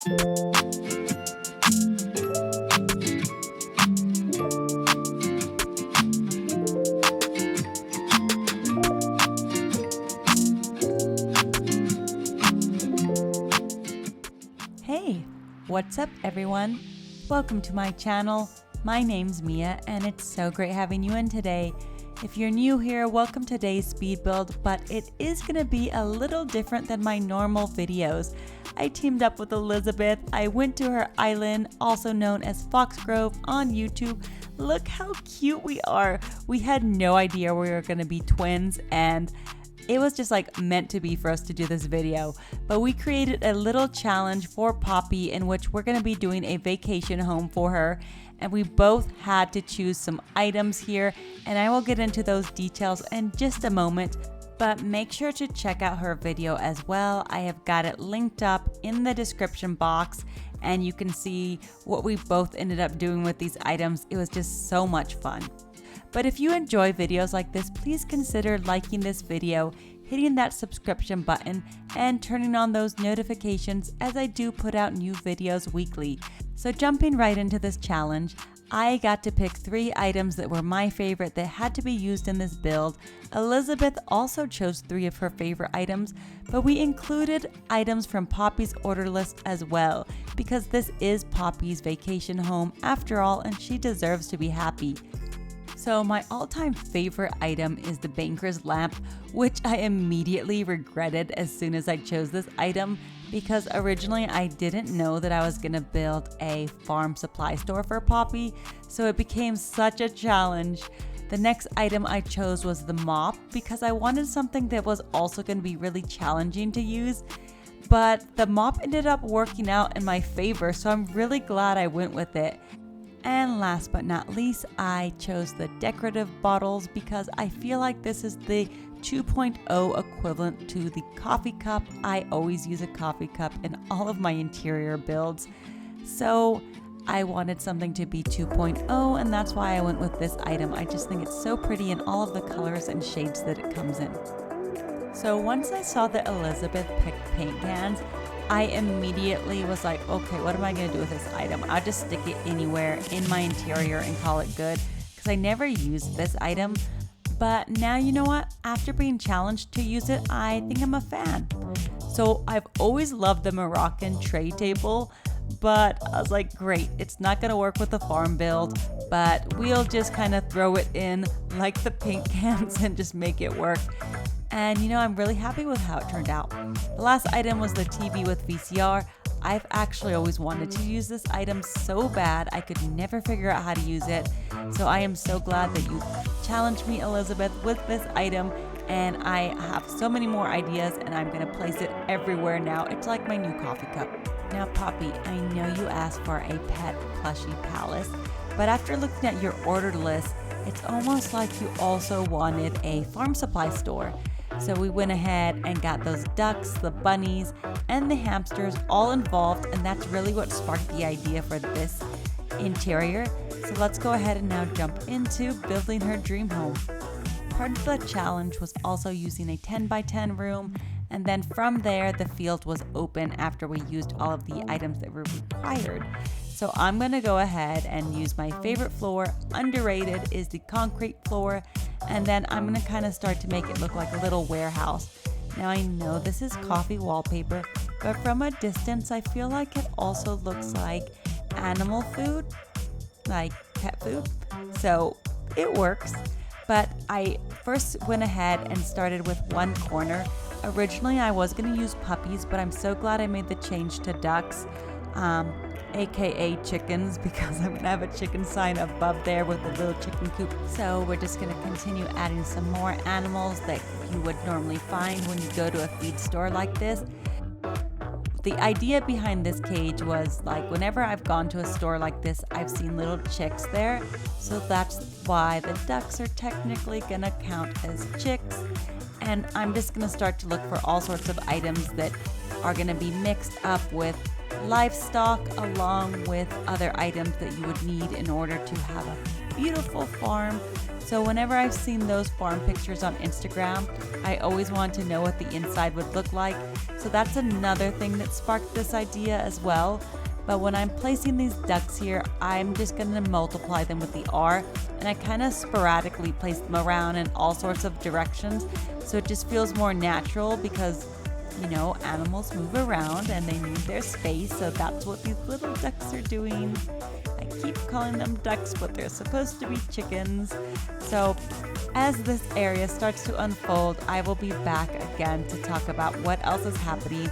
Hey, what's up everyone? Welcome to my channel. My name's Mia and it's so great having you in today. If you're new here, welcome to today's speed build, but it is going to be a little different than my normal videos. I teamed up with Elizabeth. I went to her island, also known as Foxgrove, on YouTube. Look how cute we are. We had no idea we were going to be twins, and it was just like meant to be for us to do this video. But we created a little challenge for Poppy in which we're going to be doing a vacation home for her. And we both had to choose some items here, and I will get into those details in just a moment. But make sure to check out her video as well. I have got it linked up in the description box, and you can see what we both ended up doing with these items. It was just so much fun. But if you enjoy videos like this, please consider liking this video, hitting that subscription button, and turning on those notifications as I do put out new videos weekly. So jumping right into this challenge, I got to pick 3 items that were my favorite that had to be used in this build. Elizabeth also chose 3 of her favorite items, but we included items from Poppy's order list as well, because this is Poppy's vacation home after all, and she deserves to be happy. So my all-time favorite item is the banker's lamp, which I immediately regretted as soon as I chose this item, because originally I didn't know that I was gonna build a farm supply store for Poppy, so it became such a challenge. The next item I chose was the mop, because I wanted something that was also gonna be really challenging to use, but the mop ended up working out in my favor, so I'm really glad I went with it. And last but not least, I chose the decorative bottles because I feel like this is the 2.0 equivalent to the coffee cup. I always use a coffee cup in all of my interior builds. So I wanted something to be 2.0, and that's why I went with this item. I just think it's so pretty in all of the colors and shades that it comes in. So once I saw that Elizabeth picked paint cans, I immediately was like, okay, what am I going to do with this item? I'll just stick it anywhere in my interior and call it good, because I never used this item. But now, you know what? After being challenged to use it, I think I'm a fan. So I've always loved the Moroccan tray table, but I was like, great, it's not going to work with the farm build, but we'll just kind of throw it in like the paint cans and just make it work. And you know, I'm really happy with how it turned out. The last item was the TV with VCR. I've actually always wanted to use this item so bad, I could never figure out how to use it. So I am so glad that you challenged me, Elizabeth, with this item. And I have so many more ideas, and I'm gonna place it everywhere now. It's like my new coffee cup. Now, Poppy, I know you asked for a pet plushie palace, but after looking at your order list, it's almost like you also wanted a farm supply store. So we went ahead and got those ducks, the bunnies, and the hamsters all involved, and that's really what sparked the idea for this interior. So let's go ahead and now jump into building her dream home. Part of the challenge was also using a 10x10 room, and then from there the field was open after we used all of the items that were required. So I'm gonna go ahead and use my favorite floor. Underrated is the concrete floor, and then I'm gonna kind of start to make it look like a little warehouse. Now I know this is coffee wallpaper, but from a distance I feel like it also looks like animal food, like pet food, so it works. But I first went ahead and started with one corner. Originally I was gonna use puppies, but I'm so glad I made the change to ducks, aka chickens, because I'm gonna have a chicken sign above there with a little chicken coop. So we're just gonna continue adding some more animals that you would normally find when you go to a feed store like this. The idea behind this cage was like whenever I've gone to a store like this, I've seen little chicks there. So that's why the ducks are technically gonna count as chicks. And I'm just gonna start to look for all sorts of items that are gonna be mixed up with livestock along with other items that you would need in order to have a beautiful farm. So whenever I've seen those farm pictures on Instagram, I always want to know what the inside would look like. So that's another thing that sparked this idea as well. But when I'm placing these ducks here, I'm just going to multiply them with the R, and I kind of sporadically place them around in all sorts of directions. So it just feels more natural because, you know, animals move around and they need their space. So that's what these little ducks are doing. I keep calling them ducks, but they're supposed to be chickens. So as this area starts to unfold, I will be back again to talk about what else is happening.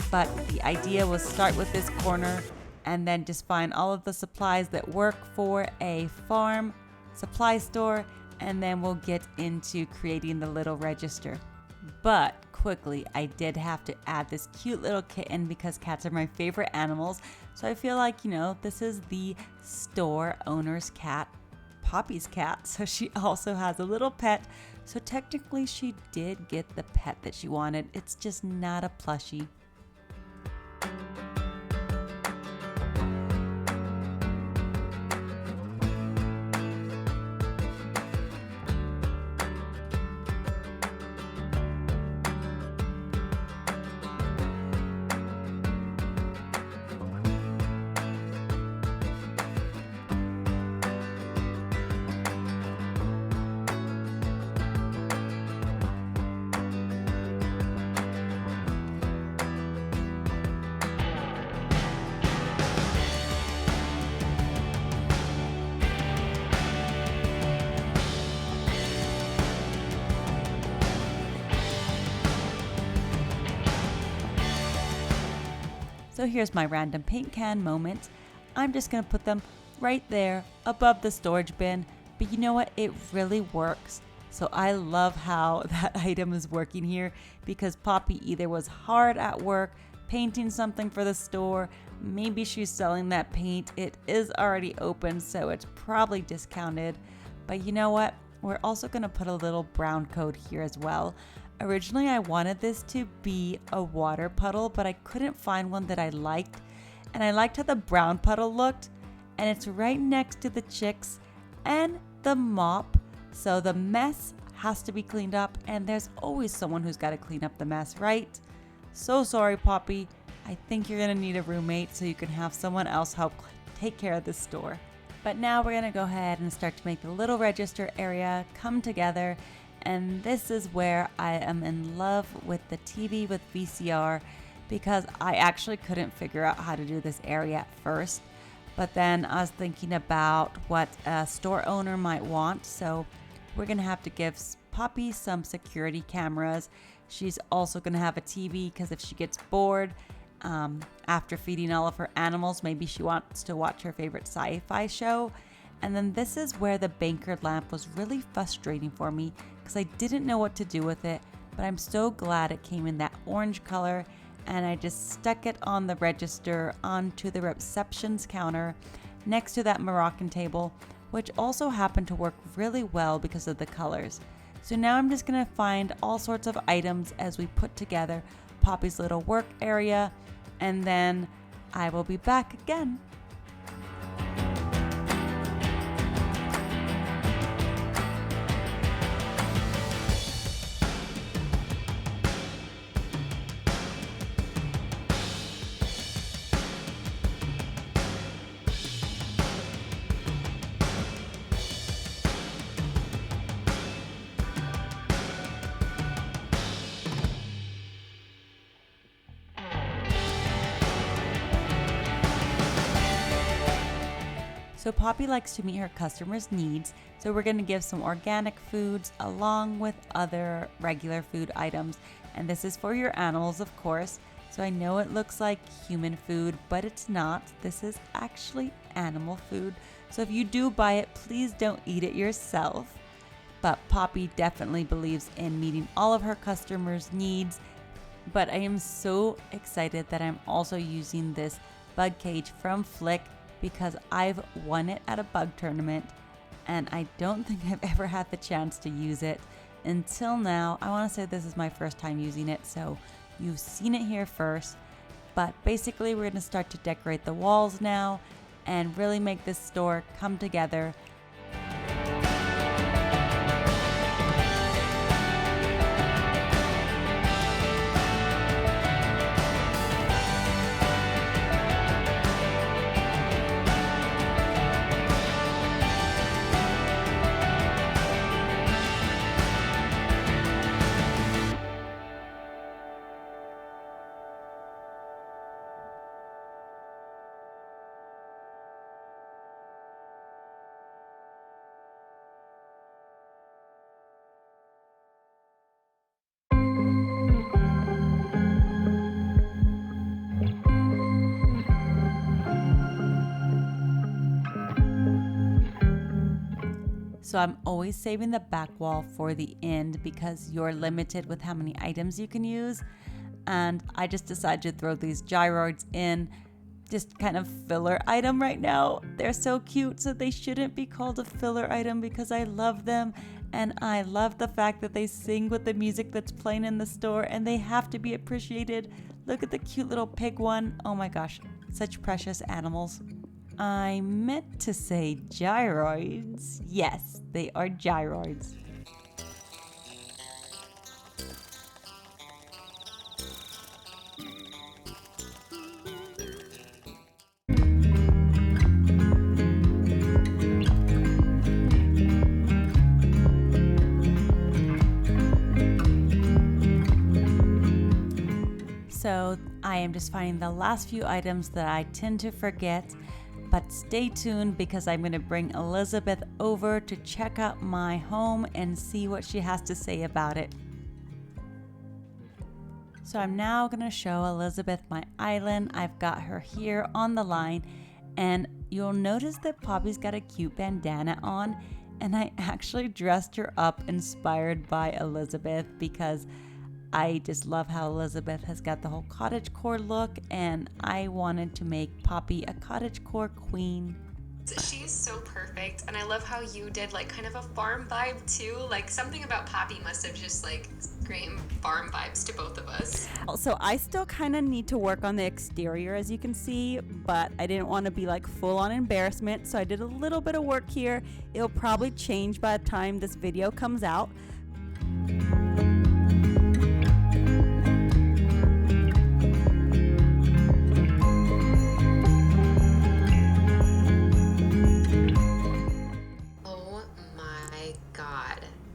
But the idea was start with this corner and then just find all of the supplies that work for a farm supply store, and then we'll get into creating the little register. But quickly, I did have to add this cute little kitten because cats are my favorite animals. So I feel like, you know, this is the store owner's cat, Poppy's cat. So she also has a little pet. So technically she did get the pet that she wanted. It's just not a plushie. So here's my random paint can moment. I'm just gonna put them right there above the storage bin, but you know what? It really works. So I love how that item is working here because Poppy either was hard at work painting something for the store, maybe she's selling that paint. It is already open, so it's probably discounted. But you know what? We're also gonna put a little brown coat here as well. Originally, I wanted this to be a water puddle, but I couldn't find one that I liked. And I liked how the brown puddle looked, and it's right next to the chicks and the mop. So the mess has to be cleaned up, and there's always someone who's got to clean up the mess, right? So sorry, Poppy. I think you're gonna need a roommate so you can have someone else help take care of the store. But now we're gonna go ahead and start to make the little register area come together. And this is where I am in love with the TV with VCR because I actually couldn't figure out how to do this area at first. But then I was thinking about what a store owner might want. So we're going to have to give Poppy some security cameras. She's also going to have a TV because if she gets bored after feeding all of her animals, maybe she wants to watch her favorite sci-fi show. And then this is where the banker lamp was really frustrating for me because I didn't know what to do with it, but I'm so glad it came in that orange color, and I just stuck it on the register onto the reception's counter next to that Moroccan table, which also happened to work really well because of the colors. So now I'm just gonna find all sorts of items as we put together Poppy's little work area, and then I will be back again. So Poppy likes to meet her customers' needs, so we're going to give some organic foods along with other regular food items. And this is for your animals, of course. So I know it looks like human food, but it's not. This is actually animal food. So if you do buy it, please don't eat it yourself. But Poppy definitely believes in meeting all of her customers' needs. But I am so excited that I'm also using this bug cage from Flick, because I've won it at a bug tournament and I don't think I've ever had the chance to use it until now. I want to say this is my first time using it, so you've seen it here first. But basically, we're going to start to decorate the walls now and really make this store come together. So I'm always saving the back wall for the end because you're limited with how many items you can use. And I just decided to throw these gyroids in, just kind of filler item right now. They're so cute, so they shouldn't be called a filler item because I love them. And I love the fact that they sing with the music that's playing in the store and they have to be appreciated. Look at the cute little pig one. Oh my gosh, such precious animals. I meant to say gyroids. Yes, they are gyroids. So I am just finding the last few items that I tend to forget. But stay tuned because I'm going to bring Elizabeth over to check out my home and see what she has to say about it. So I'm now going to show Elizabeth my island. I've got her here on the line and you'll notice that Poppy's got a cute bandana on, and I actually dressed her up inspired by Elizabeth because I just love how Elizabeth has got the whole cottagecore look, and I wanted to make Poppy a cottagecore queen. She's so perfect, and I love how you did like kind of a farm vibe too. Like something about Poppy must have just like screamed farm vibes to both of us. Also, I still kind of need to work on the exterior, as you can see, but I didn't want to be like full on embarrassment, so I did a little bit of work here. It'll probably change by the time this video comes out.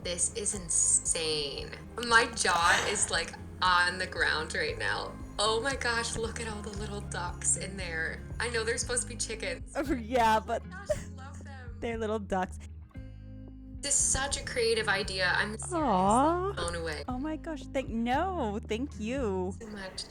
This is insane. My jaw is like on the ground right now. Oh my gosh, look at all the little ducks in there. I know they're supposed to be chickens. Yeah, but Gosh, I love them. they're little ducks. This is such a creative idea. I'm seriously blown away. Oh my gosh, thank you. So much.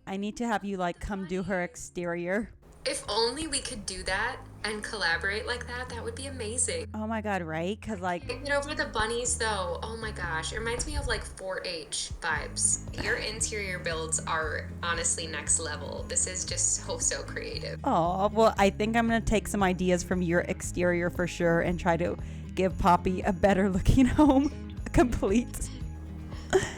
I need to have you like come do her exterior. If only we could do that and collaborate like that, that would be amazing. Oh my god, right? Because like, Get over the bunnies though. Oh my gosh, it reminds me of like 4-H vibes. Your interior builds are honestly next level. This is just so creative. oh, well, I think I'm gonna take some ideas from your exterior for sure and try to give Poppy a better looking home. Complete.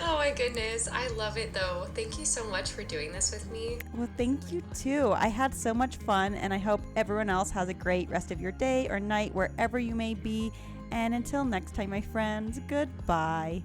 Oh my goodness, I love it though. Thank you so much for doing this with me. Well, thank you too. I had so much fun, and I hope everyone else has a great rest of your day or night wherever you may be. And until next time, my friends, goodbye.